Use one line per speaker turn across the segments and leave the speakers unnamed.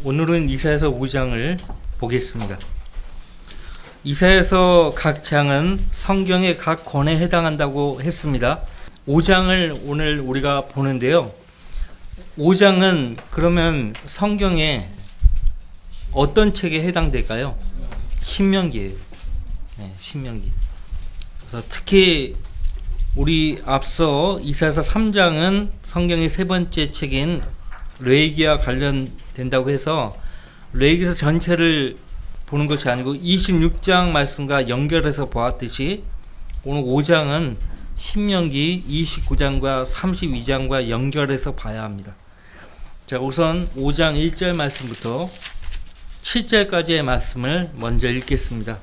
오늘은 이사야서 5장을 보겠습니다. 이사야서 각 장은 성경의 각 권에 해당한다고 했습니다. 5장을 오늘 우리가 보는데요. 5장은 그러면 성경에 어떤 책에 해당될까요? 신명기예요. 네, 신명기. 그래서 특히 우리 앞서 이사야서 3장은 성경의 세 번째 책인 레위기와 관련된다고 해서 레위기서 전체를 보는 것이 아니고 26장 말씀과 연결해서 보았듯이 오늘 5장은 신명기 29장과 32장과 연결해서 봐야 합니다. 자, 우선 5장 1절 말씀부터 7절까지의 말씀을 먼저 읽겠습니다.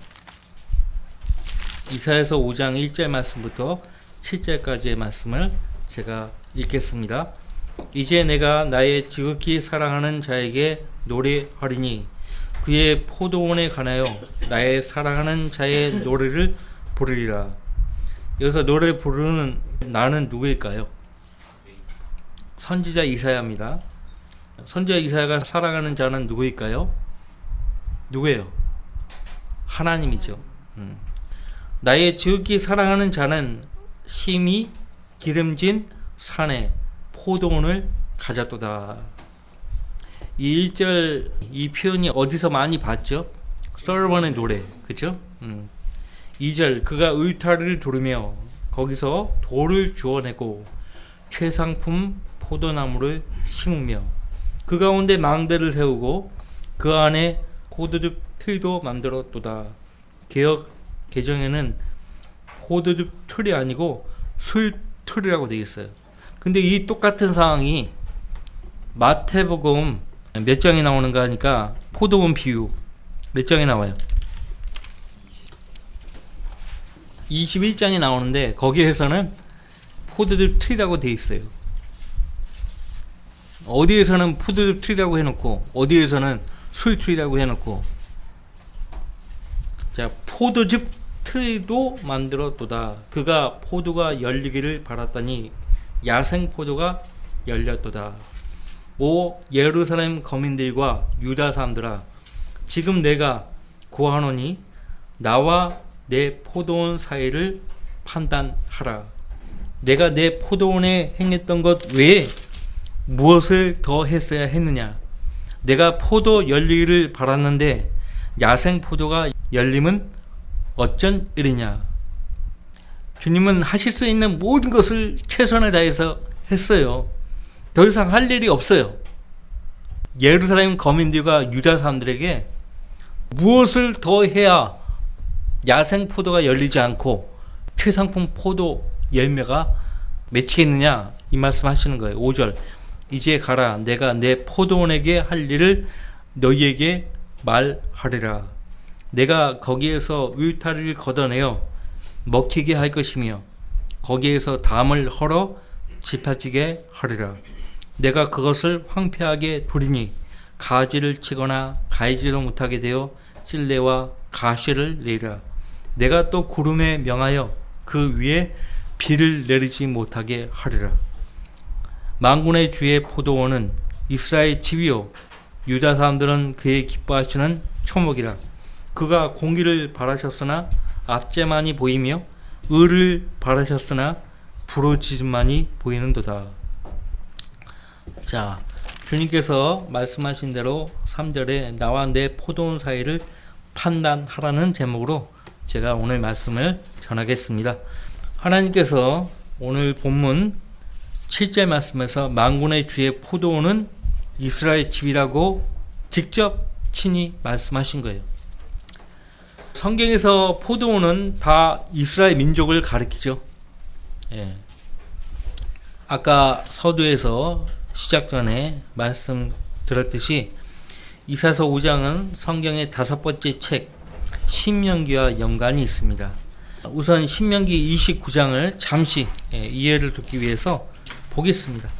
이사야서 5장 1절 말씀부터 7절까지의 말씀을 제가 읽겠습니다. 이제 내가 나의 지극히 사랑하는 자에게 노래하리니 그의 포도원에 관하여 나의 사랑하는 자의 노래를 부르리라. 여기서 노래 부르는 나는 누구일까요? 선지자 이사야입니다. 선지자 이사야가 사랑하는 자는 누구일까요? 누구예요? 하나님이죠. 나의 지극히 사랑하는 자는 심히 기름진 산에 포도원을 가졌도다. 이 1절 이 표현이 어디서 많이 봤죠? 솔로몬의 노래, 그렇죠? 2절 그가 울타리를 두르며 거기서 돌을 주워내고 최상품 포도나무를 심으며 그 가운데 망대를 세우고 그 안에 포도즙 틀도 만들었도다. 개역 개정에는 포도즙 틀이 아니고 술 틀이라고 되어 있어요. 근데 이 똑같은 상황이 마태복음 몇 장에 나오는가 하니까 포도원 비유 몇 장에 나와요? 21장에 나오는데 거기에서는 포도즙 틀이라고 되어 있어요. 어디에서는 포도즙 틀이라고 해놓고 어디에서는 술 틀이라고 해놓고, 자, 포도즙 틀이도 만들었도다. 그가 포도가 열리기를 바랐더니 야생 포도가 열렸도다. 오 예루살렘 거민들과 유다 사람들아, 지금 내가 구하노니 나와 내 포도원 사이를 판단하라. 내가 내 포도원에 행했던 것 외에 무엇을 더 했어야 했느냐? 내가 포도 열리기를 바랐는데 야생 포도가 열림은 어쩐 일이냐? 주님은 하실 수 있는 모든 것을 최선을 다해서 했어요. 더 이상 할 일이 없어요. 예루살렘 거민들과 유다 사람들에게 무엇을 더 해야 야생 포도가 열리지 않고 최상품 포도 열매가 맺히겠느냐, 이 말씀 하시는 거예요. 5절 이제 가라. 내가 내 포도원에게 할 일을 너희에게 말하리라. 내가 거기에서 울타리를 걷어내어 먹히게 할 것이며 거기에서 담을 헐어 짓밟히게 하리라. 내가 그것을 황폐하게 두리니 가지를 치거나 가이지도 못하게 되어 찔레와 가시를 내리라. 내가 또 구름에 명하여 그 위에 비를 내리지 못하게 하리라. 만군의 주의 포도원은 이스라엘 집이요 유다 사람들은 그의 기뻐하시는 초목이라. 그가 공의를 바라셨으나 압제만이 보이며 의를 바라셨으나 부르짖음만이 보이는도다. 자, 주님께서 말씀하신 대로 3절에 나와 내 포도원 사이를 판단하라는 제목으로 제가 오늘 말씀을 전하겠습니다. 하나님께서 오늘 본문 7절 말씀에서 만군의 주의 포도원은 이스라엘 집이라고 직접 친히 말씀하신 거예요. 성경에서 포도원은 다 이스라엘 민족을 가리키죠. 예. 아까 서두에서 시작 전에 말씀드렸듯이 이사야서 5장은 성경의 5번째 책 신명기와 연관이 있습니다. 우선 신명기 29장을 잠시 이해를 돕기 위해서 보겠습니다.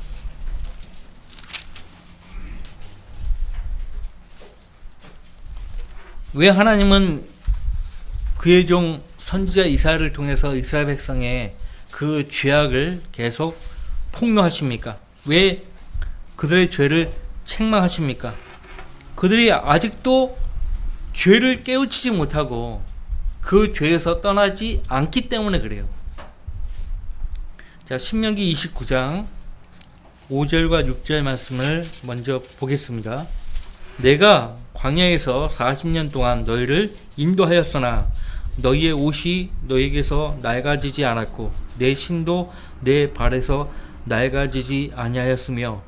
왜 하나님은 그의 종 선지자 이사야를 통해서 이스라엘 백성의 그 죄악을 계속 폭로하십니까? 왜 그들의 죄를 책망하십니까? 그들이 아직도 죄를 깨우치지 못하고 그 죄에서 떠나지 않기 때문에 그래요. 자, 신명기 29장 5절과 6절 말씀을 먼저 보겠습니다. 내가 광야에서 40년 동안 너희를 인도하였으나 너희의 옷이 너희에게서 낡아지지 않았고 내 신도 내 발에서 낡아지지 아니하였으며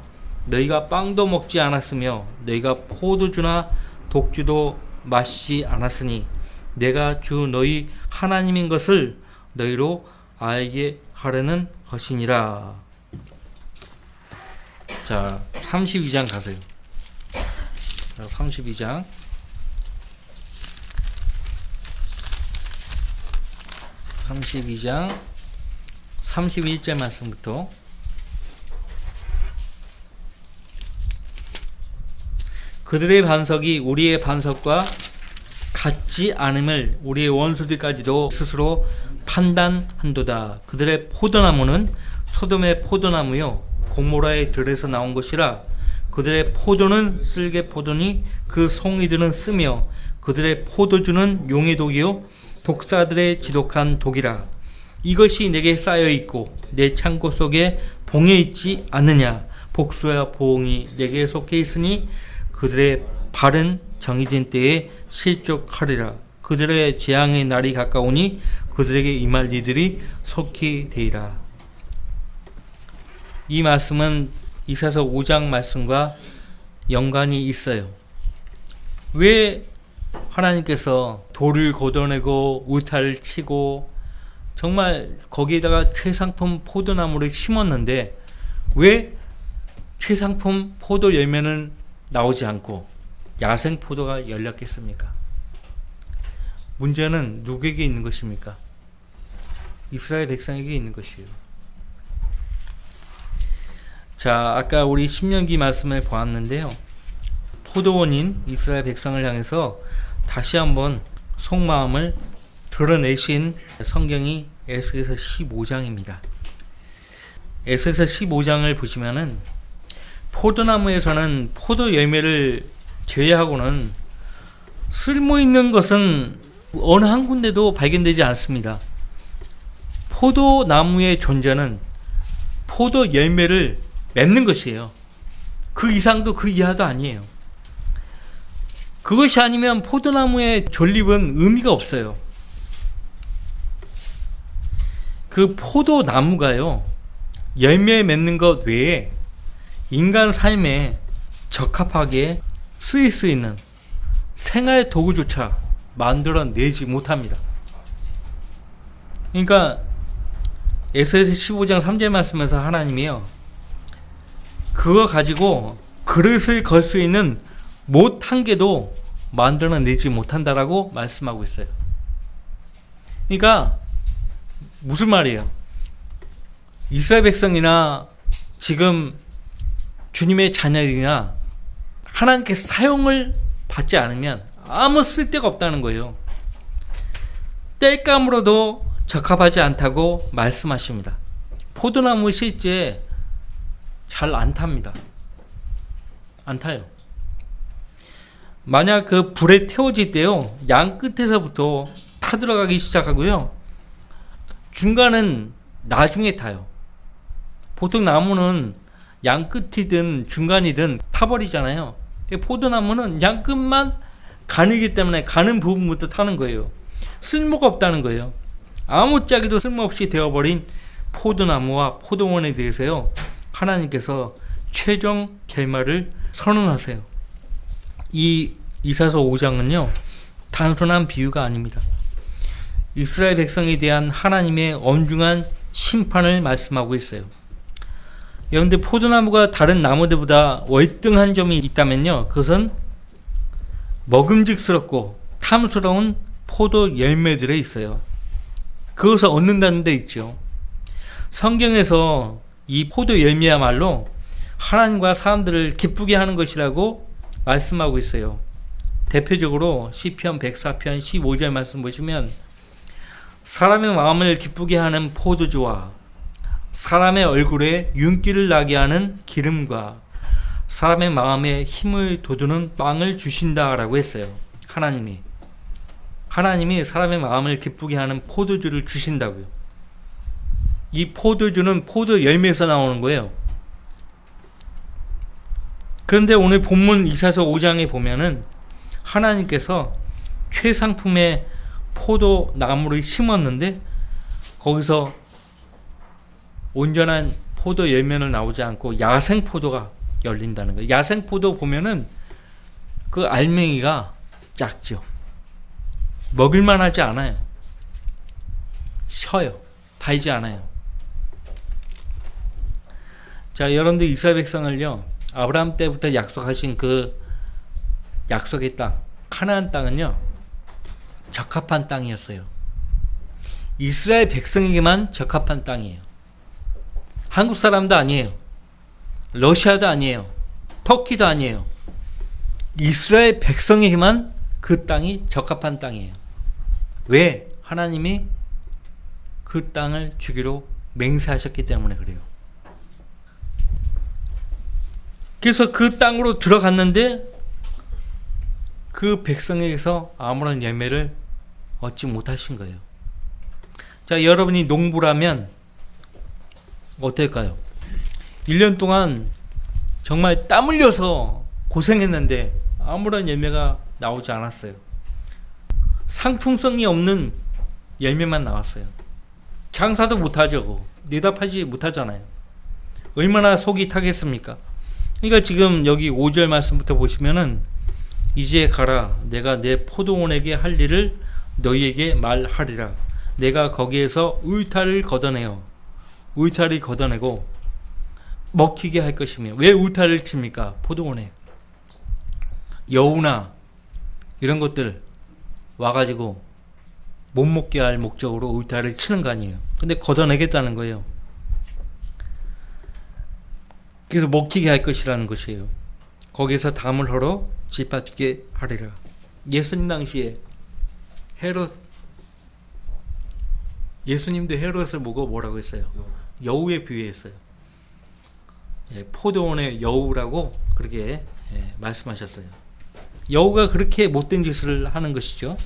너희가 빵도 먹지 않았으며 너희가 포도주나 독주도 마시지 않았으니 내가 주 너희 하나님인 것을 너희로 알게 하려는 것이니라. 자, 32장 가세요. 32장 31절 말씀부터. 그들의 반석이 우리의 반석과 같지 않음을 우리의 원수들까지도 스스로 판단한도다. 그들의 포도나무는 소돔의 포도나무요 고모라의 들에서 나온 것이라. 그들의 포도는 쓸개 포도니 그 송이들은 쓰며 그들의 포도주는 용의 독이요 독사들의 지독한 독이라. 이것이 내게 쌓여 있고 내 창고 속에 봉해 있지 않느냐. 복수와 보응이 내게 속해 있으니 그들의 발은 정해진 때에 실족하리라. 그들의 재앙의 날이 가까우니 그들에게 임할 이들이 속히 되리라. 이 말씀은 이사서 5장 말씀과 연관이 있어요. 왜 하나님께서 돌을 걷어내고 우타를 치고 정말 거기에다가 최상품 포도나무를 심었는데 왜 최상품 포도 열매는 나오지 않고 야생 포도가 열렸겠습니까? 문제는 누구에게 있는 것입니까? 이스라엘 백성에게 있는 것이에요. 자, 아까 우리 신명기 말씀을 보았는데요. 포도원인 이스라엘 백성을 향해서 다시 한번 속마음을 드러내신 성경이 에스겔서 15장입니다. 에스겔서 15장을 보시면은 포도나무에서는 포도 열매를 제외하고는 쓸모 있는 것은 어느 한 군데도 발견되지 않습니다. 포도나무의 존재는 포도 열매를 맺는 것이에요. 그 이상도 그 이하도 아니에요. 그것이 아니면 포도나무의 존립은 의미가 없어요. 그 포도나무가요, 열매 맺는 것 외에 인간 삶에 적합하게 쓰일 수 있는 생활 도구조차 만들어내지 못합니다. 그러니까 에스겔서 15장 3절 말씀에서 하나님이요, 그거 가지고 그릇을 걸 수 있는 못 한 개도 만들어내지 못한다라고 말씀하고 있어요. 그러니까 무슨 말이에요? 이스라엘 백성이나 지금 주님의 자녀들이나 하나님께서 사용을 받지 않으면 아무 쓸데가 없다는 거예요. 땔감으로도 적합하지 않다고 말씀하십니다. 포도나무 실제 잘 안 탑니다. 안 타요. 만약 그 불에 태워질 때요, 양 끝에서부터 타들어가기 시작하고요, 중간은 나중에 타요. 보통 나무는 양 끝이든 중간이든 타버리잖아요. 포도나무는 양 끝만 가늘기 때문에 가는 부분부터 타는 거예요. 쓸모가 없다는 거예요. 아무짝에도 쓸모없이 되어버린 포도나무와 포도원에 대해서요, 하나님께서 최종 결말을 선언하세요. 이 이사서 5장은요, 단순한 비유가 아닙니다. 이스라엘 백성에 대한 하나님의 엄중한 심판을 말씀하고 있어요. 그런데 포도나무가 다른 나무들보다 월등한 점이 있다면요, 그것은 먹음직스럽고 탐스러운 포도 열매들에 있어요. 그것을 얻는다는 데 있죠. 성경에서 이 포도 열매야말로 하나님과 사람들을 기쁘게 하는 것이라고 말씀하고 있어요. 대표적으로 시편 104편 15절 말씀 보시면, 사람의 마음을 기쁘게 하는 포도주와 사람의 얼굴에 윤기를 나게 하는 기름과 사람의 마음에 힘을 돋우는 빵을 주신다라고 했어요. 하나님이 사람의 마음을 기쁘게 하는 포도주를 주신다고요. 이 포도주는 포도 열매에서 나오는 거예요. 그런데 오늘 본문 이사서 5장에 보면은 하나님께서 최상품의 포도 나무를 심었는데 거기서 온전한 포도 열매는 나오지 않고 야생 포도가 열린다는 거예요. 야생 포도 보면은 그 알맹이가 작죠. 먹을만 하지 않아요. 쉬어요. 달지 않아요. 자, 여러분들 이스라엘 백성을요, 아브라함 때부터 약속하신 그 약속의 땅, 가나안 땅은요, 적합한 땅이었어요. 이스라엘 백성에게만 적합한 땅이에요. 한국 사람도 아니에요. 러시아도 아니에요. 터키도 아니에요. 이스라엘 백성에게만 그 땅이 적합한 땅이에요. 왜? 하나님이 그 땅을 주기로 맹세하셨기 때문에 그래요. 그래서 그 땅으로 들어갔는데 그 백성에게서 아무런 열매를 얻지 못하신 거예요. 자, 여러분이 농부라면 어떨까요? 1년 동안 정말 땀 흘려서 고생했는데 아무런 열매가 나오지 않았어요. 상품성이 없는 열매만 나왔어요. 장사도 못하죠. 내다 팔지 못하잖아요. 얼마나 속이 타겠습니까? 그러니까 지금 여기 5절 말씀부터 보시면은 이제 가라. 내가 내 포도원에게 할 일을 너희에게 말하리라. 내가 거기에서 울타리를 걷어내요. 울타리 걷어내고 먹히게 할 것이며. 왜 울타리를 칩니까? 포도원에 여우나 이런 것들 와가지고 못 먹게 할 목적으로 울타리를 치는 거 아니에요. 근데 걷어내겠다는 거예요. 그래서 먹히게 할 것이라는 것이에요. 거기에서 담을 헐어 짓밟게 하리라. 예수님 당시에 예수님도 헤롯을 보고 뭐라고 했어요? 여우에 비유했어요. 포도원의 여우라고 그렇게 말씀하셨어요. 여우가 그렇게 못된 짓을 하는 것이죠.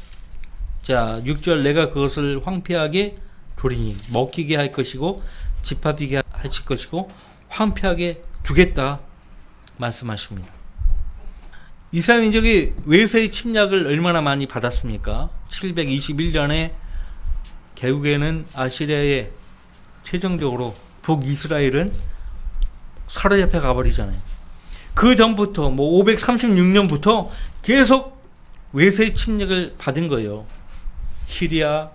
자, 6절 내가 그것을 황폐하게 두리니 먹히게 할 것이고 짓밟히게 하실 것이고 황폐하게 두겠다 말씀하십니다. 이스라엘 민족이 외세의 침략을 얼마나 많이 받았습니까? 721년에 결국에는 아시리아에 최종적으로 북이스라엘은 사로잡혀 가버리잖아요. 그 전부터 536년부터 계속 외세의 침략을 받은 거예요. 시리아,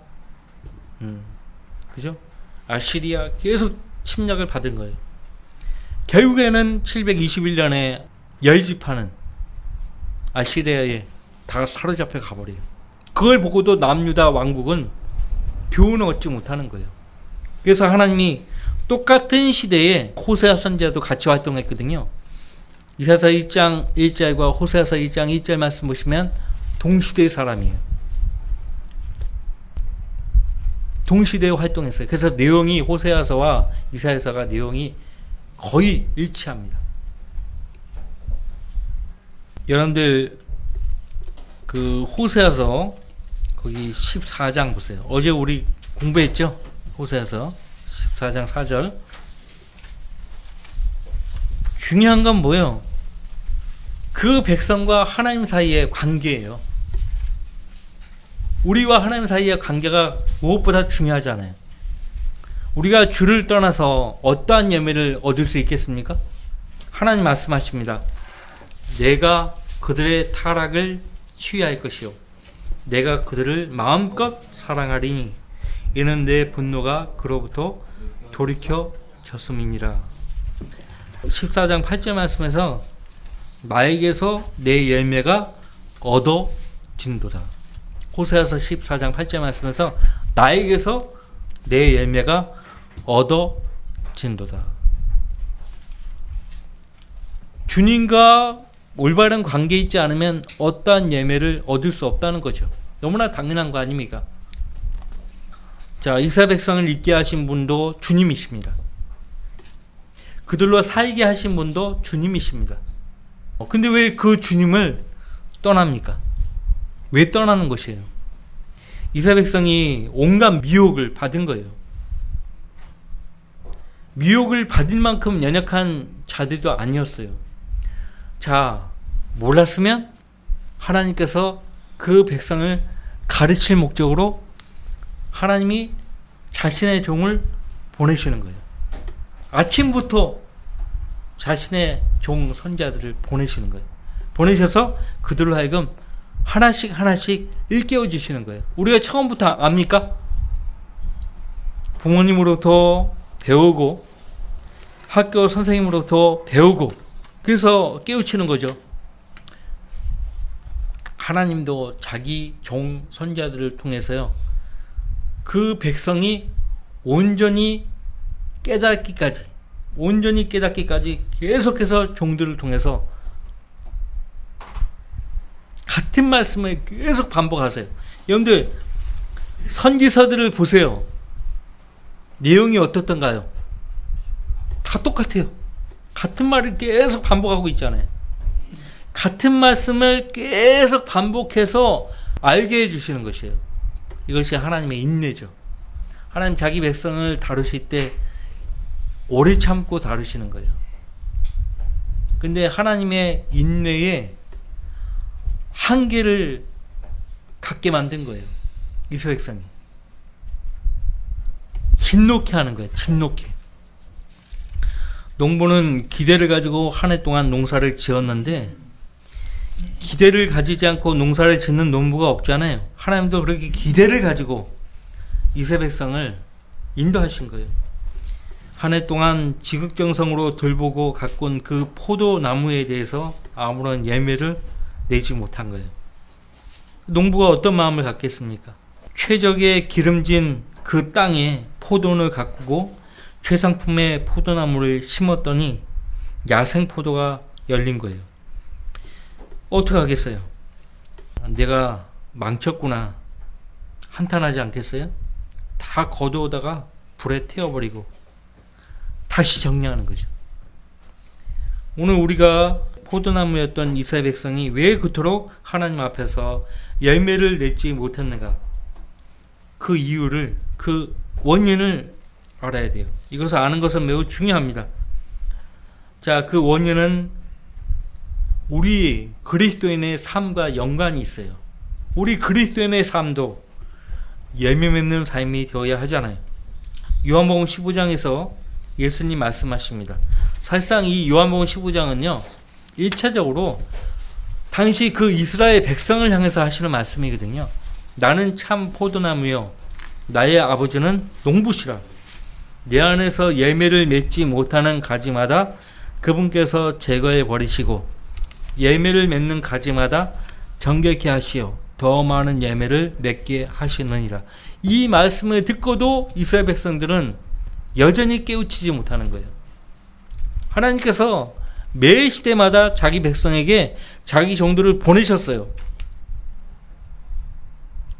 그죠? 아시리아 계속 침략을 받은 거예요. 결국에는 721년에 열집하는 아시리아에 다 사로잡혀 가버려요. 그걸 보고도 남유다 왕국은 교훈을 얻지 못하는 거예요. 그래서 하나님이 똑같은 시대에 호세아 선지자도 같이 활동했거든요. 이사야서 1장 1절과 호세아서 1장 1절 말씀 보시면 동시대의 사람이에요. 동시대에 활동했어요. 그래서 내용이 호세아서와 이사야서가 내용이 거의 일치합니다. 여러분들 그 호세아서 거기 14장 보세요. 어제 우리 공부했죠? 호세아서 14장 4절. 중요한 건 뭐예요? 그 백성과 하나님 사이의 관계예요. 우리와 하나님 사이의 관계가 무엇보다 중요하잖아요. 우리가 주를 떠나서 어떠한 열매를 얻을 수 있겠습니까? 하나님 말씀하십니다. 내가 그들의 타락을 치유할 것이요 내가 그들을 마음껏 사랑하리니 이는 내 분노가 그로부터 돌이켜졌음이니라. 14장 8절 말씀에서 나에게서 내 열매가 얻어진도다. 호세아서 14장 8절 말씀에서 나에게서 내 열매가 얻어진도다. 주님과 올바른 관계 있지 않으면 어떠한 열매를 얻을 수 없다는 거죠. 너무나 당연한 거 아닙니까? 자, 이스라엘 백성을 있게 하신 분도 주님이십니다. 그들로 살게 하신 분도 주님이십니다. 근데 왜 그 주님을 떠납니까? 왜 떠나는 것이에요? 이스라엘 백성이 온갖 미혹을 받은 거예요. 미혹을 받을 만큼 연약한 자들도 아니었어요. 자, 몰랐으면 하나님께서 그 백성을 가르칠 목적으로 하나님이 자신의 종을 보내시는 거예요. 아침부터 자신의 종 선자들을 보내시는 거예요. 보내셔서 그들로 하여금 하나씩 일깨워 주시는 거예요. 우리가 처음부터 압니까? 부모님으로부터 배우고 학교 선생님으로부터 배우고 그래서 깨우치는 거죠. 하나님도 자기 종 선자들을 통해서요, 그 백성이 온전히 깨닫기까지 계속해서 종들을 통해서 같은 말씀을 계속 반복하세요. 여러분들 선지서들을 보세요. 내용이 어떻던가요? 다 똑같아요. 같은 말을 계속 반복하고 있잖아요. 같은 말씀을 계속 반복해서 알게 해주시는 것이에요. 이것이 하나님의 인내죠. 하나님 자기 백성을 다루실 때 오래 참고 다루시는 거예요. 근데 하나님의 인내에 한계를 갖게 만든 거예요. 이스라엘 백성이. 진노케 하는 거예요. 진노케. 농부는 기대를 가지고 한 해 동안 농사를 지었는데 기대를 가지지 않고 농사를 짓는 농부가 없잖아요. 하나님도 그렇게 기대를 가지고 이스라엘 백성을 인도하신 거예요. 한 해 동안 지극정성으로 돌보고 가꾼 그 포도나무에 대해서 아무런 예매를 내지 못한 거예요. 농부가 어떤 마음을 갖겠습니까? 최적의 기름진 그 땅에 포도를 가꾸고 최상품의 포도나무를 심었더니 야생 포도가 열린 거예요. 어떻게 하겠어요? 내가 망쳤구나 한탄하지 않겠어요? 다 거두어다가 불에 태워버리고 다시 정리하는 거죠. 오늘 우리가 포도나무였던 이스라엘 백성이 왜 그토록 하나님 앞에서 열매를 맺지 못했는가? 그 이유를, 그 원인을 알아야 돼요. 이것을 아는 것은 매우 중요합니다. 자, 그 원인은 우리 그리스도인의 삶과 연관이 있어요. 우리 그리스도인의 삶도 열매 맺는 삶이 되어야 하잖아요. 요한복음 15장에서 예수님 말씀하십니다. 사실상 이 요한복음 15장은요, 1차적으로 당시 그 이스라엘 백성을 향해서 하시는 말씀이거든요. 나는 참 포도나무요 나의 아버지는 농부시라. 내 안에서 열매를 맺지 못하는 가지마다 그분께서 제거해 버리시고 열매를 맺는 가지마다 정결케 하시어 더 많은 열매를 맺게 하시느니라. 이 말씀을 듣고도 이스라엘 백성들은 여전히 깨우치지 못하는 거예요. 하나님께서 매 시대마다 자기 백성에게 자기 종들을 보내셨어요.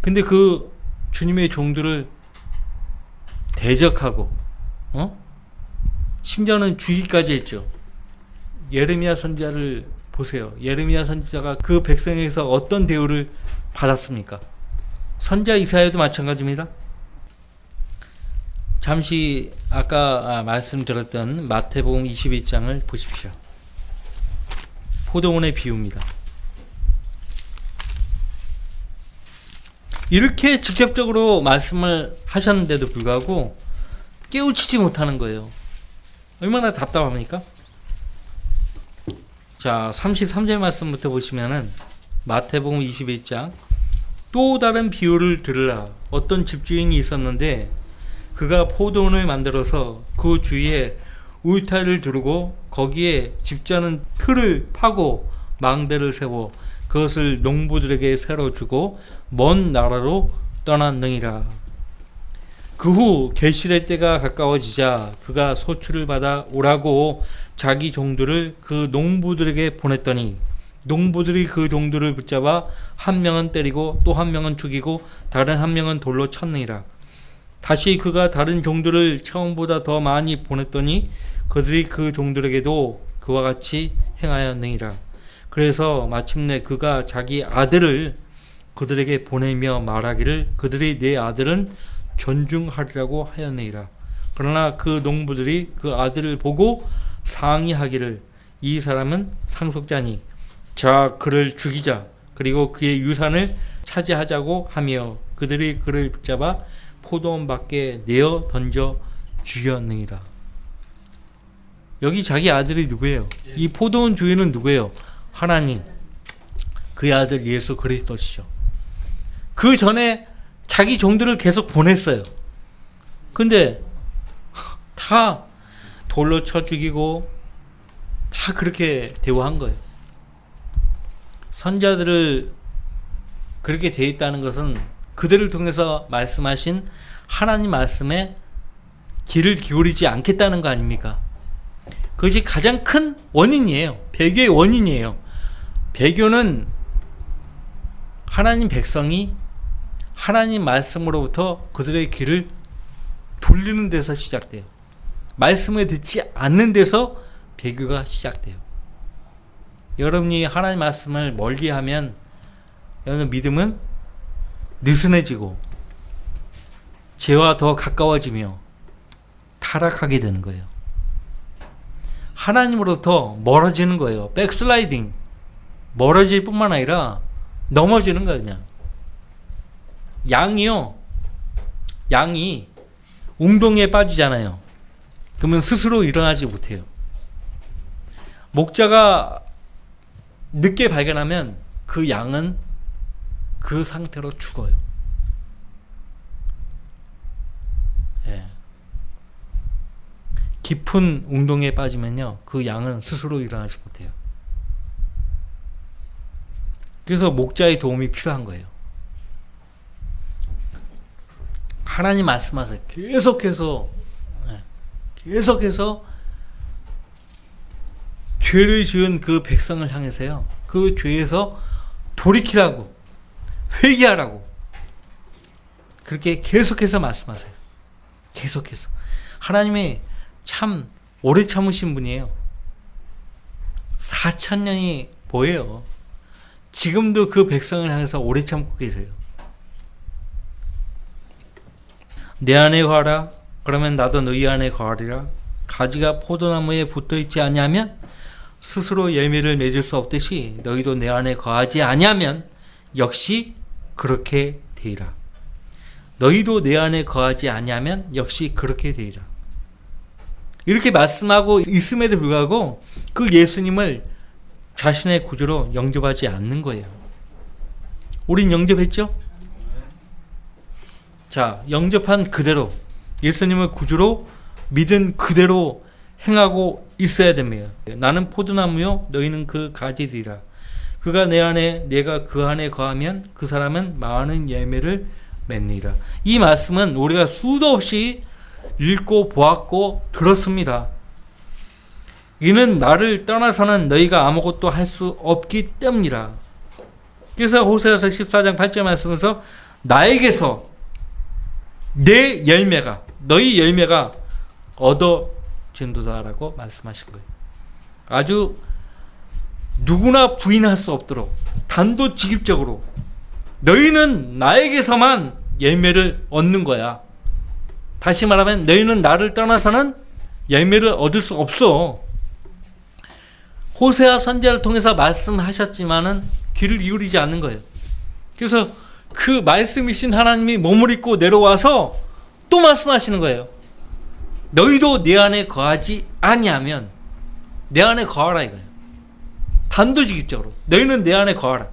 근데 그 주님의 종들을 대적하고 심지어는 죽이기까지 했죠. 예레미야 선지자를 보세요. 예레미야 선지자가 그 백성에게서 어떤 대우를 받았습니까? 선지자 이사야도 마찬가지입니다. 잠시 아까 말씀드렸던 마태복음 21장을 보십시오. 포도원의 비유입니다. 이렇게 직접적으로 말씀을 하셨는데도 불구하고 깨우치지 못하는 거예요. 얼마나 답답합니까? 자, 33절 말씀부터 보시면은 마태복음 21장 또 다른 비유를 들으라. 어떤 집주인이 있었는데 그가 포도원을 만들어서 그 주위에 울타리를 두르고 거기에 집자는 틀을 파고 망대를 세워 그것을 농부들에게 새로 주고 먼 나라로 떠났느니라. 그 후 결실의 때가 가까워지자 그가 소출을 받아 오라고 자기 종들을 그 농부들에게 보냈더니 농부들이 그 종들을 붙잡아 한 명은 때리고 또 한 명은 죽이고 다른 한 명은 돌로 쳤느니라. 다시 그가 다른 종들을 처음보다 더 많이 보냈더니 그들이 그 종들에게도 그와 같이 행하였느니라. 그래서 마침내 그가 자기 아들을 그들에게 보내며 말하기를 그들이 내 아들은 존중하리라고 하였느니라. 그러나 그 농부들이 그 아들을 보고 상의하기를 이 사람은 상속자니 자 그를 죽이자 그리고 그의 유산을 차지하자고 하며 그들이 그를 붙잡아 포도원 밖에 내어 던져 죽였느니라. 여기 자기 아들이 누구예요? 이 포도원 주인은 누구예요? 하나님. 그의 아들 예수 그리스도시죠. 그 전에 자기 종들을 계속 보냈어요. 근데 다 돌로 쳐 죽이고 다 그렇게 대우한 거예요. 선자들을 그렇게 대했다는 것은 그들을 통해서 말씀하신 하나님 말씀에 귀를 기울이지 않겠다는 거 아닙니까? 그것이 가장 큰 원인이에요. 배교의 원인이에요. 배교는 하나님 백성이 하나님 말씀으로부터 그들의 귀를 돌리는 데서 시작돼요. 말씀을 듣지 않는 데서 배교가 시작돼요. 여러분이 하나님 말씀을 멀리하면 여러분 믿음은 느슨해지고 죄와 더 가까워지며 타락하게 되는 거예요. 하나님으로부터 멀어지는 거예요. 백슬라이딩. 멀어질 뿐만 아니라 넘어지는 거예요. 그냥 양이 웅덩이에 빠지잖아요. 그러면 스스로 일어나지 못해요. 목자가 늦게 발견하면 그 양은 그 상태로 죽어요. 예. 깊은 웅덩이에 빠지면요, 그 양은 스스로 일어나지 못해요. 그래서 목자의 도움이 필요한 거예요. 하나님 말씀하세요. 계속해서 죄를 지은 그 백성을 향해서요, 그 죄에서 돌이키라고, 회개하라고, 그렇게 계속해서 말씀하세요. 계속해서. 하나님이 참 오래 참으신 분이에요. 4,000년이 뭐예요? 지금도 그 백성을 향해서 오래 참고 계세요. 내 안에 거하라. 그러면 나도 너희 안에 거하리라. 가지가 포도나무에 붙어있지 아니하면 스스로 열매를 맺을 수 없듯이 너희도 내 안에 거하지 아니하면 역시 그렇게 되리라. 너희도 내 안에 거하지 아니하면 역시 그렇게 되리라. 이렇게 말씀하고 있음에도 불구하고 그 예수님을 자신의 구주로 영접하지 않는 거예요. 우린 영접했죠? 자, 영접한 그대로 예수님을 구주로 믿은 그대로 행하고 있어야 됩니다. 나는 포도나무요 너희는 그 가지들이라. 그가 내 안에 내가 그 안에 거하면 그 사람은 많은 열매를 맺느니라. 이 말씀은 우리가 수도 없이 읽고 보았고 들었습니다. 이는 나를 떠나서는 너희가 아무것도 할 수 없기 때문이라. 그래서 호세아서 14장 8절 말씀에서 나에게서 내 열매가 너희 열매가 얻어진도다라고 말씀하신 거예요. 아주 누구나 부인할 수 없도록 단도직입적으로 너희는 나에게서만 열매를 얻는 거야. 다시 말하면 너희는 나를 떠나서는 열매를 얻을 수 없어. 호세아 선지자를 통해서 말씀하셨지만은 귀를 기울이지 않는 거예요. 그래서 그 말씀이신 하나님이 몸을 입고 내려와서 또 말씀하시는 거예요. 너희도 내 안에 거하지 아니하면 내 안에 거하라 이거예요. 단도직입적으로 너희는 내 안에 거하라.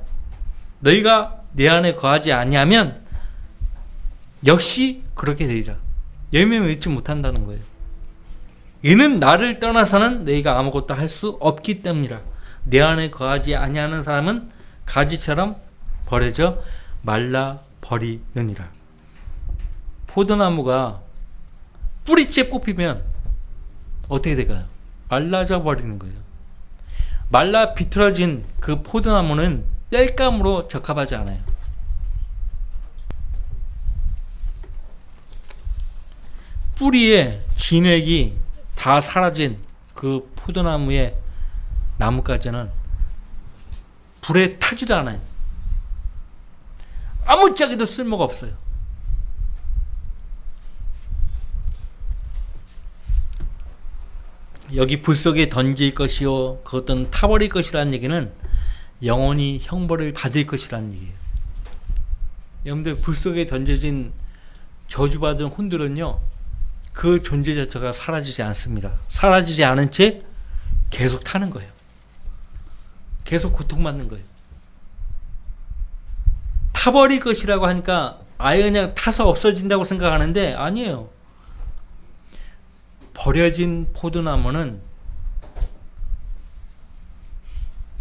너희가 내 안에 거하지 아니하면 역시 그렇게 되리라. 열매 맺지 못한다는 거예요. 이는 나를 떠나서는 너희가 아무것도 할 수 없기 때문이라. 내 안에 거하지 아니하는 사람은 가지처럼 버려져 말라 버리느니라. 포도나무가 뿌리째 뽑히면 어떻게 될까요? 말라져 버리는 거예요. 말라 비틀어진 그 포도나무는 땔감으로 적합하지 않아요. 뿌리에 진액이 다 사라진 그 포도나무의 나뭇가지는 불에 타지도 않아요. 아무짝에도 쓸모가 없어요. 여기 불 속에 던질 것이요 그것은 타버릴 것이라는 얘기는 영원히 형벌을 받을 것이라는 얘기예요. 여러분들, 불 속에 던져진 저주받은 혼들은요, 그 존재 자체가 사라지지 않습니다. 사라지지 않은 채 계속 타는 거예요. 계속 고통받는 거예요. 타버릴 것이라고 하니까 아예 그냥 타서 없어진다고 생각하는데 아니에요. 버려진 포도나무는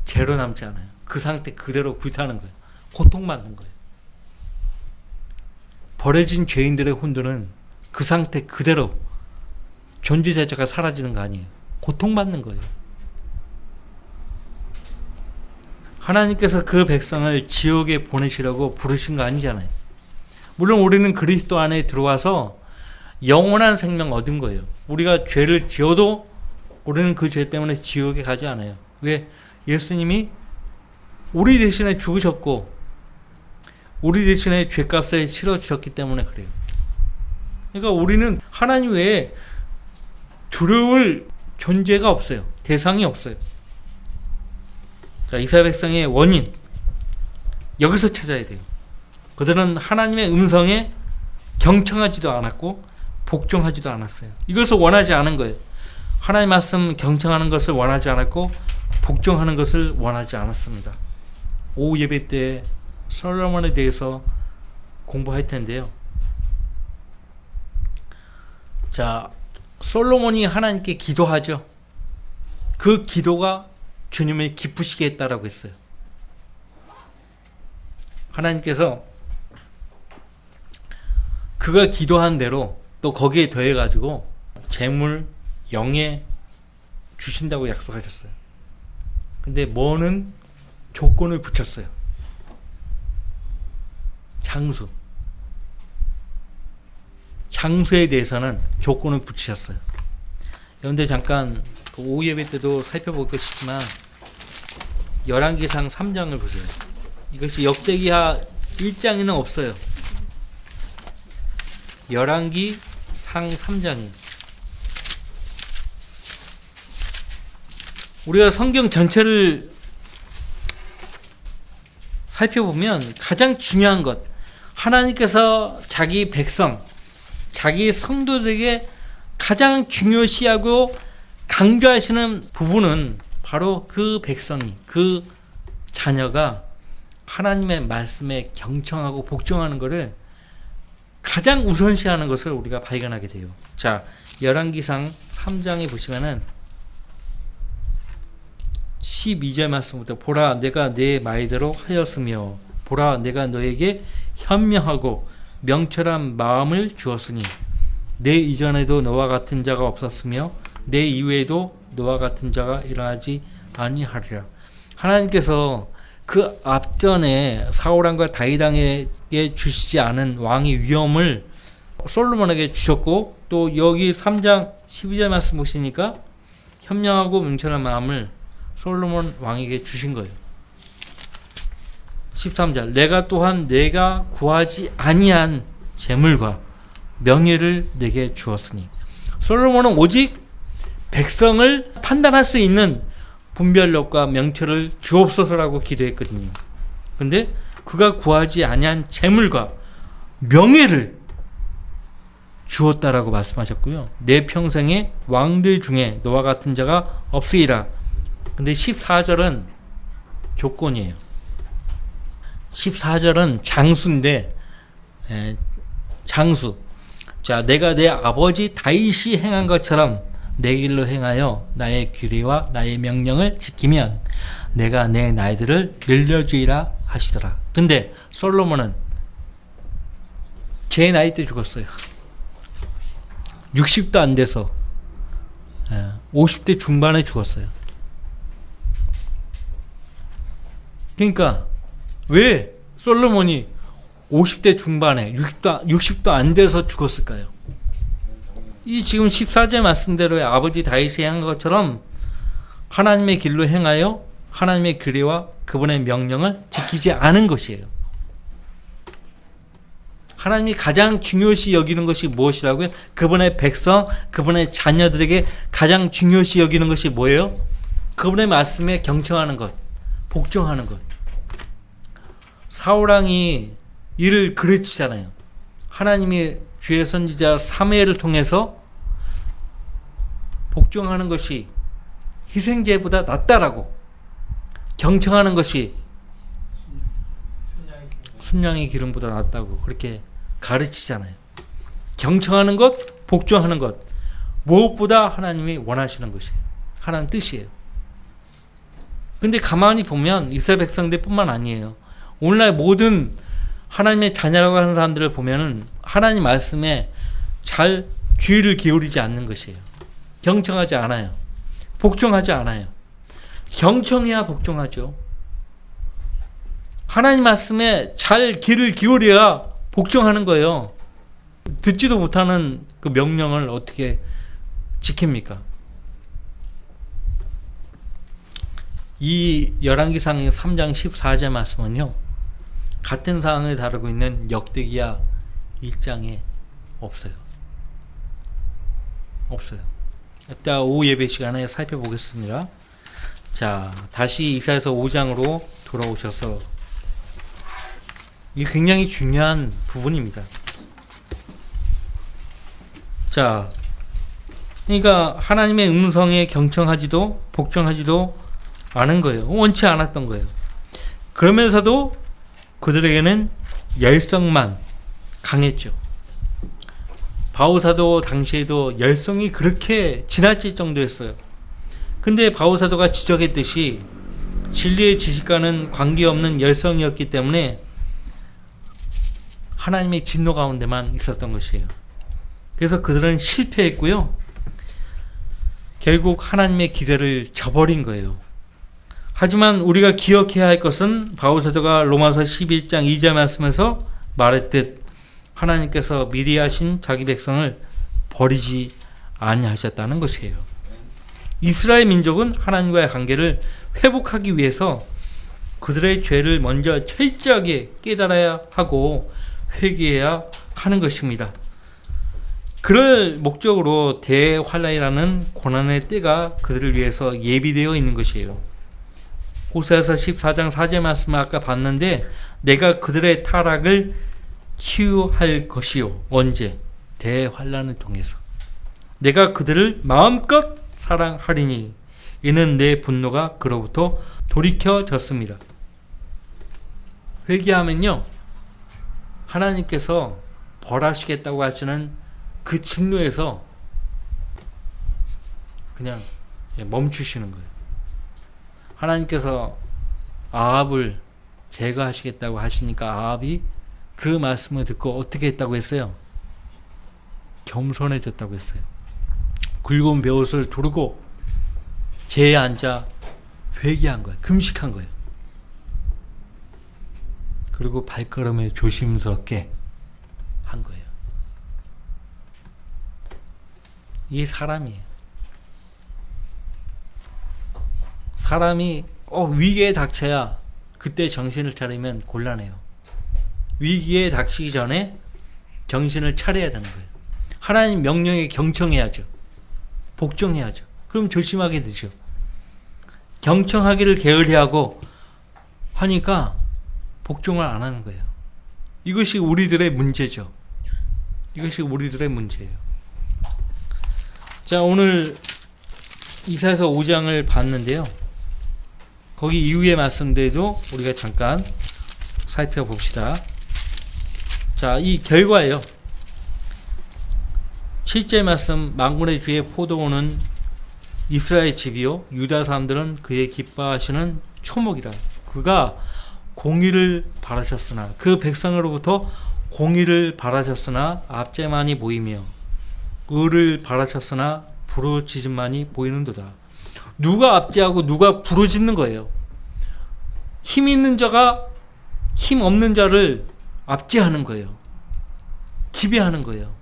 재로 남지 않아요. 그 상태 그대로 불타는 거예요. 고통받는 거예요. 버려진 죄인들의 혼들은 그 상태 그대로 존재 자체가 사라지는 거 아니에요. 고통받는 거예요. 하나님께서 그 백성을 지옥에 보내시려고 부르신 거 아니잖아요. 물론 우리는 그리스도 안에 들어와서 영원한 생명 얻은 거예요. 우리가 죄를 지어도 우리는 그 죄 때문에 지옥에 가지 않아요. 왜? 예수님이 우리 대신에 죽으셨고 우리 대신에 죄값을 치러 주셨기 때문에 그래요. 그러니까 우리는 하나님 외에 두려울 존재가 없어요. 대상이 없어요. 자, 이스라엘 백성의 원인, 여기서 찾아야 돼요. 그들은 하나님의 음성에 경청하지도 않았고 복종하지도 않았어요. 이것을 원하지 않은 거예요. 하나님 말씀 경청하는 것을 원하지 않았고 복종하는 것을 원하지 않았습니다. 오후 예배 때 솔로몬에 대해서 공부할 텐데요. 자, 솔로몬이 하나님께 기도하죠. 그 기도가 주님을 기쁘시게 했다라고 했어요. 하나님께서 그가 기도한 대로 또 거기에 더해가지고 재물, 영예 주신다고 약속하셨어요. 근데 뭐는 조건을 붙였어요. 장수에 대해서는 조건을 붙이셨어요. 그런데 잠깐 오후 예배 때도 살펴볼 것이지만 열왕기상 3장을 보세요. 이것이 역대기하 1장에는 없어요. 열왕기상 3장이 우리가 성경 전체를 살펴보면 가장 중요한 것, 하나님께서 자기 백성, 자기 성도들에게 가장 중요시하고 강조하시는 부분은 바로 그 백성이, 그 자녀가 하나님의 말씀에 경청하고 복종하는 것을 가장 우선시하는 것을 우리가 발견하게 돼요. 자, 열왕기상 3장에 보시면은 12절 말씀부터 보라 내가 내 말대로 하였으며 보라 내가 너에게 현명하고 명철한 마음을 주었으니 내 이전에도 너와 같은 자가 없었으며 내 이후에도 너와 같은 자가 일어나지 아니하리라. 하나님께서 그 앞전에 사울왕과 다윗왕에게 주시지 않은 왕의 위엄을 솔로몬에게 주셨고 또 여기 3장 12절 말씀 보시니까 현명하고 명철한 마음을 솔로몬 왕에게 주신 거예요. 13절 내가 또한 내가 구하지 아니한 재물과 명예를 내게 주었으니 솔로몬은 오직 백성을 판단할 수 있는 분별력과 명철을 주옵소서라고 기도했거든요. 근데 그가 구하지 아니한 재물과 명예를 주었다라고 말씀하셨고요. 내 평생에 왕들 중에 너와 같은 자가 없으리라. 근데 14절은 조건이에요. 14절은 장수인데 장수. 자, 내가 내 아버지 다윗이 행한 것처럼 내 길로 행하여 나의 규례와 나의 명령을 지키면 내가 내 날들을 늘려주리라 하시더라. 근데 솔로몬은 제 나이 때 죽었어요. 60도 안 돼서 50대 중반에 죽었어요. 그러니까 왜 솔로몬이 50대 중반에 60도 안 돼서 죽었을까요? 이 지금 14절 말씀대로 아버지 다윗이 행한 것처럼 하나님의 길로 행하여 하나님의 규례와 그분의 명령을 지키지 않은 것이에요. 하나님이 가장 중요시 여기는 것이 무엇이라고요? 그분의 백성, 그분의 자녀들에게 가장 중요시 여기는 것이 뭐예요? 그분의 말씀에 경청하는 것, 복종하는 것. 사울왕이 이를 그르치잖아요. 하나님이 주의 선지자 사무엘을 통해서 복종하는 것이 희생제보다 낫다라고, 경청하는 것이 순양의 기름보다 낫다고 그렇게 가르치잖아요. 경청하는 것, 복종하는 것, 무엇보다 하나님이 원하시는 것이에요. 하나님 뜻이에요. 근데 가만히 보면 이스라엘 백성들뿐만 아니에요. 오늘날 모든 하나님의 자녀라고 하는 사람들을 보면은 하나님 말씀에 잘 귀를 기울이지 않는 것이에요. 경청하지 않아요. 복종하지 않아요. 경청해야 복종하죠. 하나님 말씀에 잘 귀를 기울여야 복종하는 거예요. 듣지도 못하는 그 명령을 어떻게 지킵니까? 이 열왕기상 3장 14절 말씀은요, 같은 상황을 다루고 있는 역대기야 1장에 없어요. 없어요. 이따 오후 예배 시간에 살펴보겠습니다. 자, 다시 이사야서 5장으로 돌아오셔서, 이게 굉장히 중요한 부분입니다. 자, 그러니까 하나님의 음성에 경청하지도 복종하지도 않은 거예요. 원치 않았던 거예요. 그러면서도 그들에게는 열성만 강했죠. 바오사도 당시에도 열성이 그렇게 지나칠 정도였어요. 근데 바오사도가 지적했듯이 진리의 지식과는 관계없는 열성이었기 때문에 하나님의 진노 가운데만 있었던 것이에요. 그래서 그들은 실패했고요. 결국 하나님의 기대를 저버린 거예요. 하지만 우리가 기억해야 할 것은 바울사도가 로마서 11장 2절 말씀에서 말했듯 하나님께서 미리 하신 자기 백성을 버리지 아니하셨다는 것이에요. 이스라엘 민족은 하나님과의 관계를 회복하기 위해서 그들의 죄를 먼저 철저하게 깨달아야 하고 회개해야 하는 것입니다. 그럴 목적으로 대환란이라는 고난의 때가 그들을 위해서 예비되어 있는 것이에요. 호세아서 14장 4절 말씀을 아까 봤는데, 내가 그들의 타락을 치유할 것이요. 언제? 대환란을 통해서. 내가 그들을 마음껏 사랑하리니 이는 내 분노가 그로부터 돌이켜졌습니다. 회개하면요, 하나님께서 벌하시겠다고 하시는 그 진노에서 그냥 멈추시는 거예요. 하나님께서 아합을 제거하시겠다고 하시니까 아합이 그 말씀을 듣고 어떻게 했다고 했어요? 겸손해졌다고 했어요. 굵은 베옷을 두르고 제에 앉아 회개한 거예요. 금식한 거예요. 그리고 발걸음을 조심스럽게 한 거예요. 이게 사람이에요. 사람이 꼭 위기에 닥쳐야 그때 정신을 차리면 곤란해요. 위기에 닥치기 전에 정신을 차려야 되는 거예요. 하나님 명령에 경청해야죠. 복종해야죠. 그럼 조심하게 되죠. 경청하기를 게으리하고 하니까 복종을 안 하는 거예요. 이것이 우리들의 문제죠. 이것이 우리들의 문제예요. 자, 오늘 이사야서 5장을 봤는데요. 거기 이후의 말씀들도 우리가 잠깐 살펴봅시다. 자, 이 결과예요. 7절 말씀, 만군의 주의 포도원은 이스라엘 집이요 유다 사람들은 그의 기뻐하시는 초목이라. 그가 공의를 바라셨으나, 그 백성으로부터 공의를 바라셨으나 압제만이 보이며 의를 바라셨으나 부르짖음만이 보이는도다. 누가 압제하고 누가 부르짖는 거예요. 힘 있는 자가 힘 없는 자를 압제하는 거예요. 지배하는 거예요.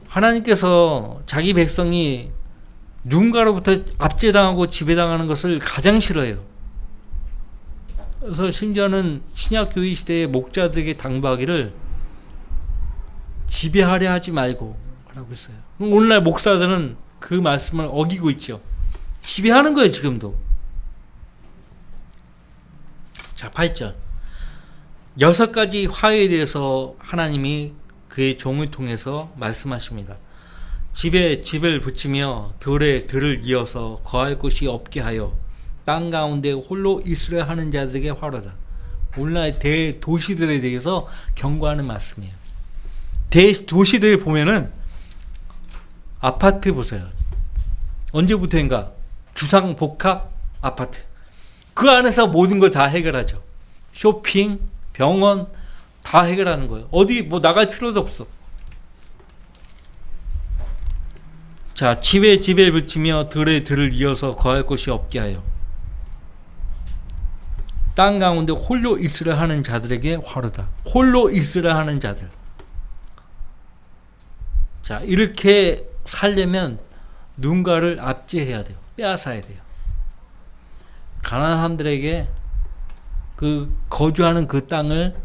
하나님께서 자기 백성이 누군가로부터 압제당하고 지배당하는 것을 가장 싫어해요. 그래서 심지어는 신약교회 시대의 목자들에게 당부하기를 지배하려 하지 말고 라고 했어요. 오늘날 목사들은 그 말씀을 어기고 있죠. 지배하는 거예요, 지금도. 자, 8절. 6가지 화에 대해서 하나님이 그의 종을 통해서 말씀하십니다. 집에 집을 붙이며 들에 들을 이어서 거할 곳이 없게 하여 땅 가운데 홀로 있으려 하는 자들에게 화로다. 오늘날 대도시들에 대해서 경고하는 말씀이에요. 대도시들 보면은 아파트 보세요. 언제부터인가 주상복합 아파트. 그 안에서 모든 걸 다 해결하죠. 쇼핑, 병원 다 해결하는 거예요. 어디 뭐 나갈 필요도 없어. 자, 집에 집에 붙이며 들에 들을 이어서 거할 곳이 없게 하여 땅 가운데 홀로 있으려 하는 자들에게 화로다. 홀로 있으려 하는 자들. 자, 이렇게 살려면 누군가를 압제해야 돼요. 빼앗아야 돼요. 가난한 사람들에게 그 거주하는 그 땅을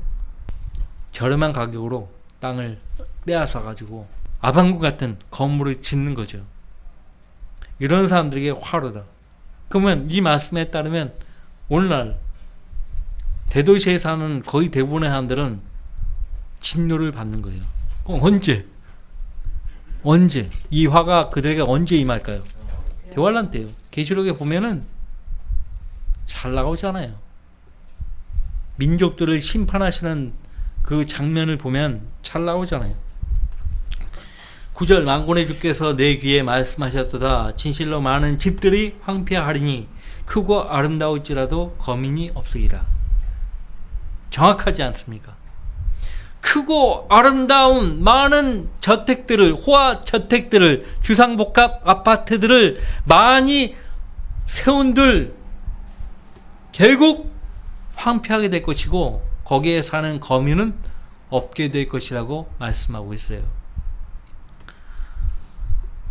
저렴한 가격으로 땅을 빼앗아 가지고 아방구 같은 건물을 짓는 거죠. 이런 사람들에게 화로다. 그러면 이 말씀에 따르면 오늘날 대도시에 사는 거의 대부분의 사람들은 진노를 받는 거예요. 그럼 언제 이 화가 그들에게 언제 임할까요? 대환란 때요. 계시록에 보면은 잘 나오잖아요. 민족들을 심판하시는 그 장면을 보면 잘 나오잖아요. 9절. 만군의 주께서 내 귀에 말씀하셨도다. 진실로 많은 집들이 황폐하리니 크고 아름다울지라도 거민이 없으리라. 정확하지 않습니까? 크고 아름다운 많은 저택들을, 호화 저택들을, 주상복합 아파트들을 많이 세운들 결국 황폐하게 될 것이고 거기에 사는 거민은 없게 될 것이라고 말씀하고 있어요.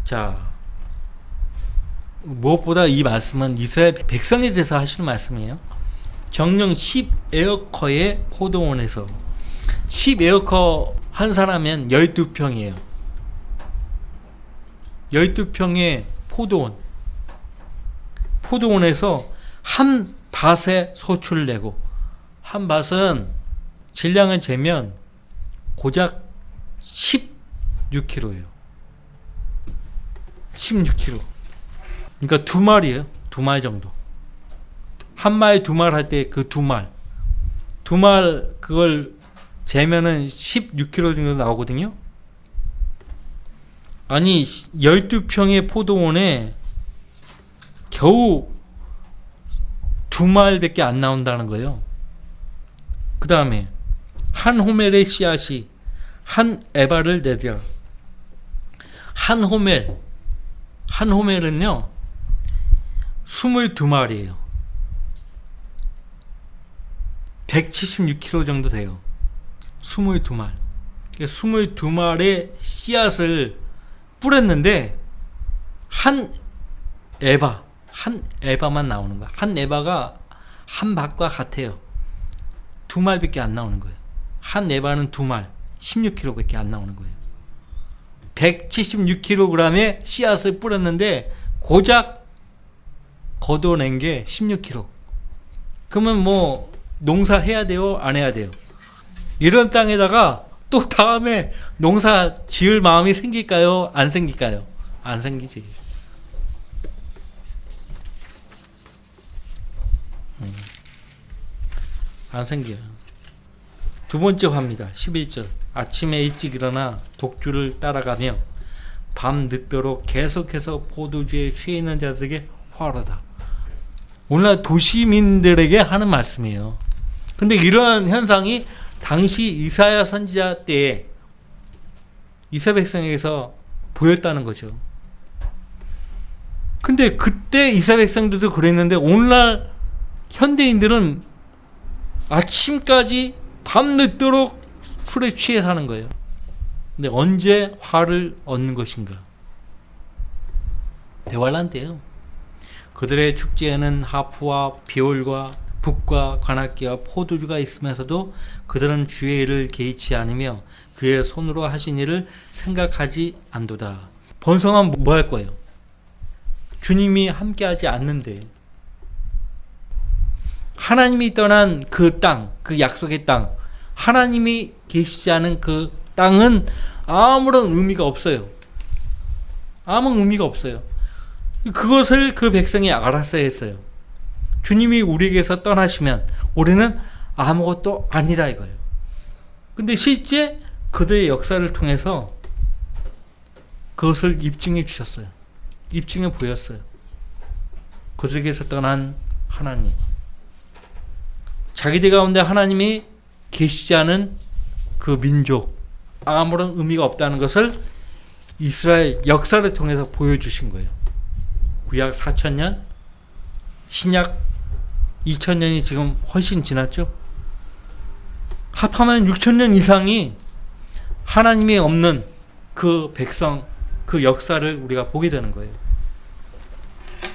자, 무엇보다 이 말씀은 이스라엘 백성에 대해서 하시는 말씀이에요. 정령 10에어커의 포도원에서 10에어커 한 사람이면 12평이에요. 12평의 포도원에서 한 밭에 소출을 내고, 한 밭은 질량을 재면 고작 16kg예요. 16kg. 그러니까 2마리예요. 2마리 정도. 한 마리 2말 할 때 그 2말. 2말 그걸 재면은 16kg 정도 나오거든요. 아니 12평의 포도원에 겨우 2말밖에 안 나온다는 거예요. 그 다음에 한 호멜의 씨앗이 한 에바를 내랴. 한 호멜은요 22마리예요. 176kg 정도 돼요. 22말. 22말의 씨앗을 뿌렸는데 한 에바만 나오는 거야. 한 에바가 한 밭과 같아요. 2말밖에 안 나오는 거예요. 한 에바는 2말, 16kg밖에 안 나오는 거예요. 176kg의 씨앗을 뿌렸는데 고작 거둬낸 게 16kg. 그러면 뭐 농사해야 돼요? 안 해야 돼요? 이런 땅에다가 또 다음에 농사 지을 마음이 생길까요? 안 생길까요? 안 생기지. 안 생겨요. 두 번째 화입니다. 11절. 아침에 일찍 일어나 독주를 따라가며 밤 늦도록 계속해서 포도주에 취해 있는 자들에게 화로다. 오늘날 도시민들에게 하는 말씀이에요. 근데 이러한 현상이 당시 이사야 선지자 때에 이스라엘 백성에게서 보였다는 거죠. 근데 그때 이스라엘 백성들도 그랬는데 오늘날 현대인들은 아침까지 밤늦도록 술에 취해 사는 거예요. 근데 언제 화를 얻는 것인가? 대환란 때예요. 그들의 축제에는 하프와 비올과 북과 관악기와 포도주가 있으면서도 그들은 주의 일을 개의치 않으며 그의 손으로 하신 일을 생각하지 않도다. 번성하면 뭐 할 거예요? 주님이 함께하지 않는데, 하나님이 떠난 그 땅, 그 약속의 땅, 하나님이 계시지 않은 그 땅은 아무런 의미가 없어요. 아무 의미가 없어요. 그것을 그 백성이 알았어야 했어요. 주님이 우리에게서 떠나시면 우리는 아무것도 아니다 이거예요. 근데 실제 그들의 역사를 통해서 그것을 입증해 주셨어요. 입증해 보였어요. 그들에게서 떠난 하나님. 자기들 가운데 하나님이 계시지 않은 그 민족, 아무런 의미가 없다는 것을 이스라엘 역사를 통해서 보여주신 거예요. 구약 4,000년, 신약 2,000년이 지금 훨씬 지났죠. 합하면 6,000년 이상이 하나님이 없는 그 백성, 그 역사를 우리가 보게 되는 거예요.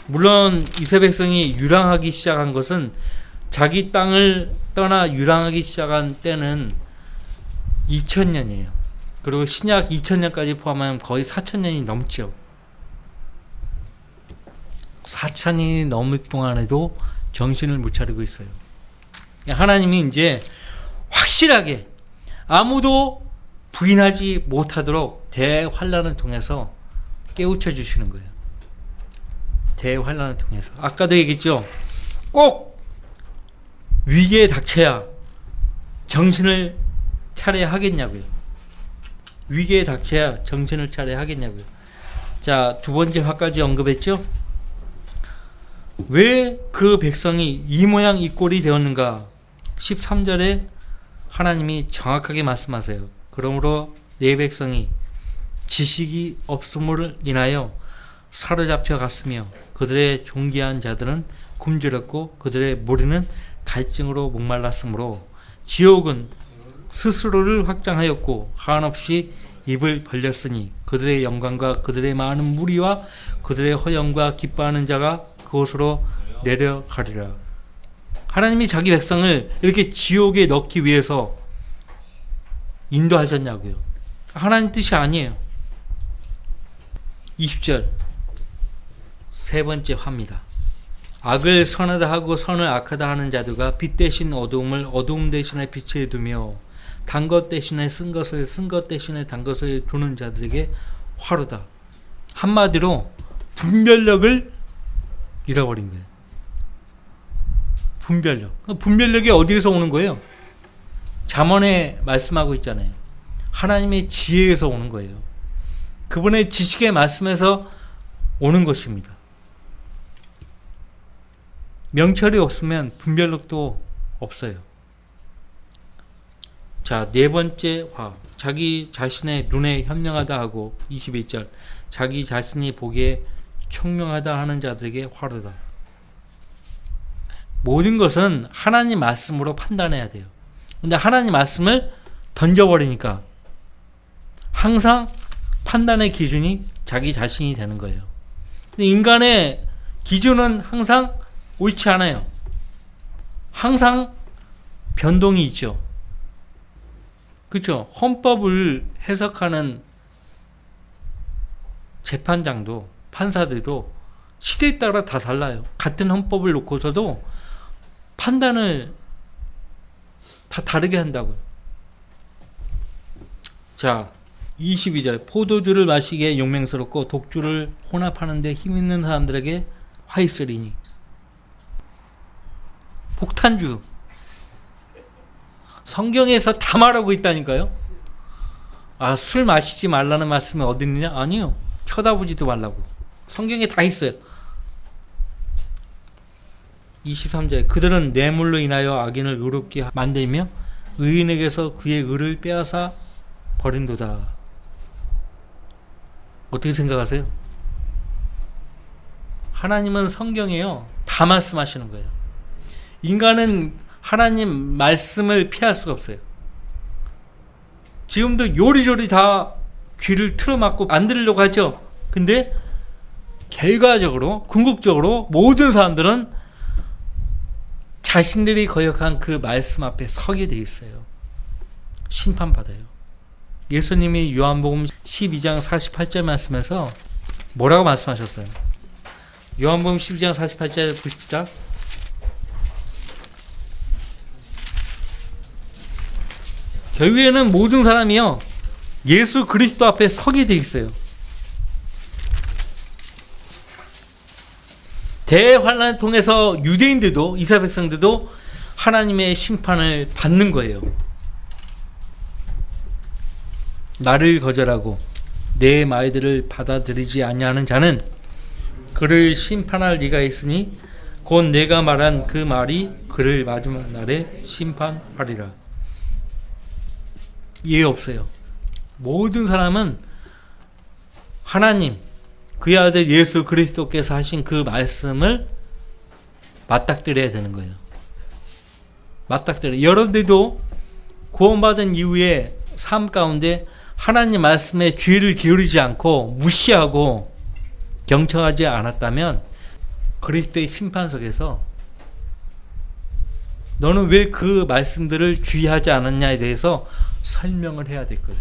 물론 이스라엘 백성이 유랑하기 시작한 것은, 자기 땅을 떠나 유랑하기 시작한 때는 2,000년이에요. 그리고 신약 2,000년까지 포함하면 거의 4,000년이 넘죠. 4,000년이 넘을 동안에도 정신을 못 차리고 있어요. 하나님이 이제 확실하게 아무도 부인하지 못하도록 대환란을 통해서 깨우쳐 주시는 거예요. 대환란을 통해서. 아까도 얘기했죠. 꼭 위기에 닥쳐야 정신을 차려야 하겠냐고요. 위기에 닥쳐야 정신을 차려야 하겠냐고요. 자, 두 번째 화까지 언급했죠. 왜 그 백성이 이 모양 이 꼴이 되었는가? 13절에 하나님이 정확하게 말씀하세요. 그러므로 내 백성이 지식이 없음을 인하여 사로잡혀 갔으며 그들의 존귀한 자들은 굶주렸고 그들의 무리는 갈증으로 목말랐으므로 지옥은 스스로를 확장하였고 한없이 입을 벌렸으니 그들의 영광과 그들의 많은 무리와 그들의 허영과 기뻐하는 자가 그곳으로 내려가리라. 하나님이 자기 백성을 이렇게 지옥에 넣기 위해서 인도하셨냐고요. 하나님 뜻이 아니에요. 20절 세 번째 화입니다. 악을 선하다 하고 선을 악하다 하는 자들과 빛 대신 어두움을 어두움 대신에 빛에 두며 단 것 대신에 쓴 것을 쓴 것 대신에 단 것을 두는 자들에게 화루다. 한마디로 분별력을 잃어버린 거예요. 분별력. 분별력이 어디에서 오는 거예요? 잠언에 말씀하고 있잖아요. 하나님의 지혜에서 오는 거예요. 그분의 지식의 말씀에서 오는 것입니다. 명철이 없으면 분별력도 없어요. 자, 네 번째 화. 자기 자신의 눈에 현명하다 하고 21절 자기 자신이 보기에 총명하다 하는 자들에게 화르다. 모든 것은 하나님 말씀으로 판단해야 돼요. 근데 하나님 말씀을 던져버리니까 항상 판단의 기준이 자기 자신이 되는 거예요. 근데 인간의 기준은 항상 옳지 않아요. 항상 변동이 있죠. 그렇죠? 헌법을 해석하는 재판장도 판사들도 시대에 따라 다 달라요. 같은 헌법을 놓고서도 판단을 다 다르게 한다고요. 자, 22절 포도주를 마시기에 용맹스럽고 독주를 혼합하는 데 힘있는 사람들에게 화 있으리니. 폭탄주. 성경에서 다 말하고 있다니까요. 아, 술 마시지 말라는 말씀이 어디 있느냐? 아니요. 쳐다보지도 말라고. 성경에 다 있어요. 23절 그들은 뇌물로 인하여 악인을 의롭게 만들며 의인에게서 그의 의를 빼앗아 버린도다. 어떻게 생각하세요? 하나님은 성경에요. 다 말씀하시는 거예요. 인간은 하나님 말씀을 피할 수가 없어요. 지금도 요리조리 다 귀를 틀어막고 안 들으려고 하죠. 근데 결과적으로 궁극적으로 모든 사람들은 자신들이 거역한 그 말씀 앞에 서게 돼 있어요. 심판받아요. 예수님이 요한복음 12장 48절 말씀에서 뭐라고 말씀하셨어요? 요한복음 12장 48절 보십시다. 결국에는 모든 사람이요 예수 그리스도 앞에 서게 돼 있어요. 대환란을 통해서 유대인들도 이스라엘 백성들도 하나님의 심판을 받는 거예요. 나를 거절하고 내 말들을 받아들이지 아니하는 자는 그를 심판할 리가 있으니 곧 내가 말한 그 말이 그를 마지막 날에 심판하리라. 이해 없어요. 모든 사람은 하나님 그의 아들 예수 그리스도께서 하신 그 말씀을 맞닥뜨려야 되는 거예요. 맞닥뜨려. 여러분들도 구원받은 이후에 삶 가운데 하나님 말씀에 귀를 기울이지 않고 무시하고 경청하지 않았다면 그리스도의 심판석에서 너는 왜 그 말씀들을 주의하지 않았냐에 대해서 설명을 해야 될 거예요.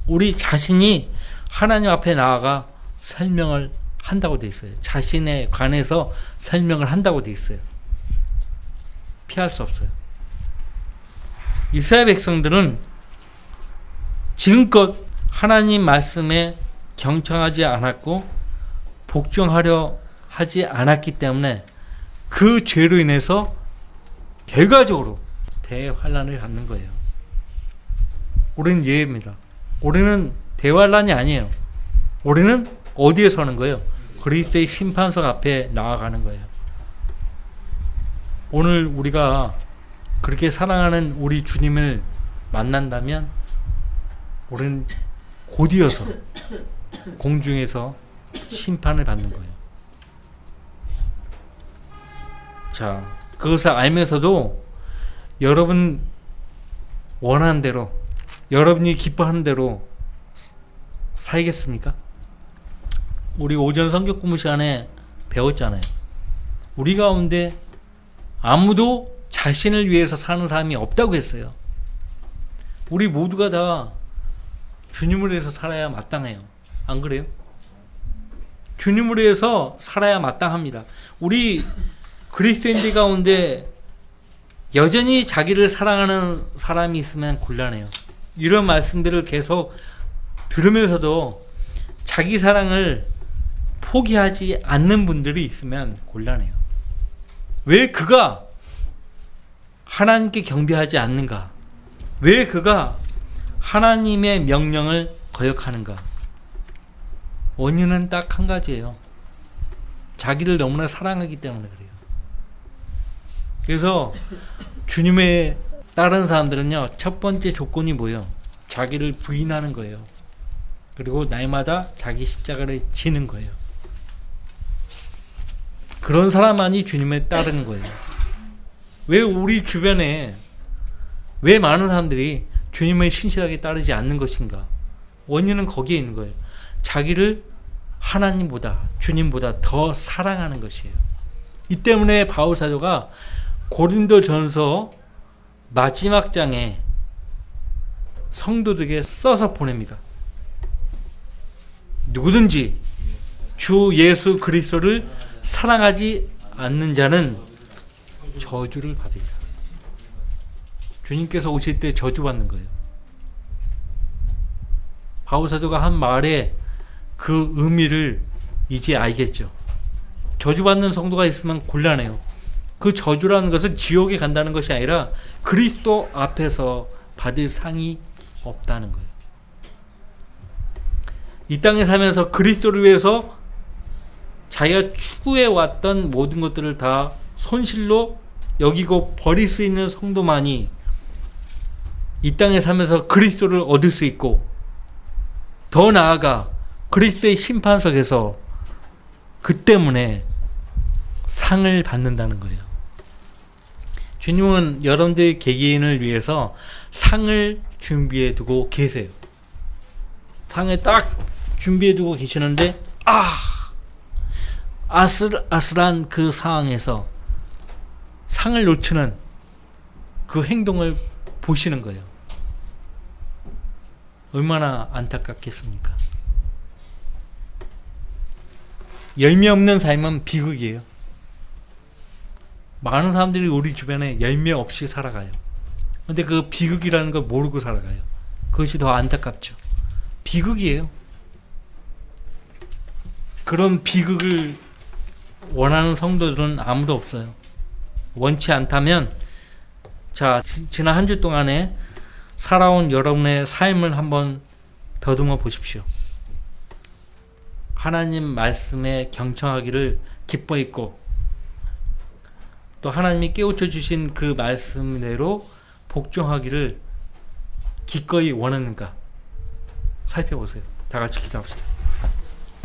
우리 자신이 하나님 앞에 나아가 설명을 한다고 돼 있어요. 자신에 관해서 설명을 한다고 돼 있어요. 피할 수 없어요. 이스라엘 백성들은 지금껏 하나님 말씀에 경청하지 않았고 복종하려 하지 않았기 때문에 그 죄로 인해서 결과적으로 대환란을 갖는 거예요. 우리는 예입니다. 우리는 대환란이 아니에요. 우리는 어디에 서는 거예요? 그리스도의 심판석 앞에 나아가는 거예요. 오늘 우리가 그렇게 사랑하는 우리 주님을 만난다면 우리는 곧이어서 공중에서 심판을 받는 거예요. 자, 그것을 알면서도 여러분 원하는 대로, 여러분이 기뻐하는 대로 살겠습니까? 우리 오전 성경 공부 시간에 배웠잖아요. 우리 가운데 아무도 자신을 위해서 사는 사람이 없다고 했어요. 우리 모두가 다 주님을 위해서 살아야 마땅해요. 안 그래요? 주님을 위해서 살아야 마땅합니다. 우리 그리스도인들 가운데 여전히 자기를 사랑하는 사람이 있으면 곤란해요. 이런 말씀들을 계속 들으면서도 자기 사랑을 포기하지 않는 분들이 있으면 곤란해요. 왜 그가 하나님께 경배하지 않는가? 왜 그가 하나님의 명령을 거역하는가? 원인은 딱 한 가지예요. 자기를 너무나 사랑하기 때문에 그래요. 그래서 주님의 다른 사람들은요, 첫 번째 조건이 뭐예요? 자기를 부인하는 거예요. 그리고 날마다 자기 십자가를 지는 거예요. 그런 사람만이 주님에 따르는 거예요. 왜 우리 주변에 왜 많은 사람들이 주님을 신실하게 따르지 않는 것인가? 원인은 거기에 있는 거예요. 자기를 하나님보다 주님보다 더 사랑하는 것이에요. 이 때문에 바울 사도가 고린도전서 마지막 장에 성도들에게 써서 보냅니다. 누구든지 주 예수 그리스도를 사랑하지 않는 자는 저주를 받으리라. 주님께서 오실 때 저주받는 거예요. 바울 사도가 한 말에 그 의미를 이제 알겠죠. 저주받는 성도가 있으면 곤란해요. 그 저주라는 것은 지옥에 간다는 것이 아니라 그리스도 앞에서 받을 상이 없다는 거예요. 이 땅에 살면서 그리스도를 위해서 자기가 추구해왔던 모든 것들을 다 손실로 여기고 버릴 수 있는 성도만이 이 땅에 살면서 그리스도를 얻을 수 있고, 더 나아가 그리스도의 심판석에서 그 때문에 상을 받는다는 거예요. 주님은 여러분들의 개개인을 위해서 상을 준비해 두고 계세요. 상을 딱 준비해 두고 계시는데 아슬아슬한 그 상황에서 상을 놓치는 그 행동을 보시는 거예요. 얼마나 안타깝겠습니까? 열매 없는 삶은 비극이에요. 많은 사람들이 우리 주변에 열매 없이 살아가요. 근데 그 비극이라는 걸 모르고 살아가요. 그것이 더 안타깝죠. 비극이에요. 그런 비극을 원하는 성도들은 아무도 없어요. 원치 않다면, 자, 지난 한 주 동안에 살아온 여러분의 삶을 한번 더듬어 보십시오. 하나님 말씀에 경청하기를 기뻐했고, 또 하나님이 깨우쳐 주신 그 말씀대로 복종하기를 기꺼이 원하는가 살펴보세요. 다 같이 기도합시다.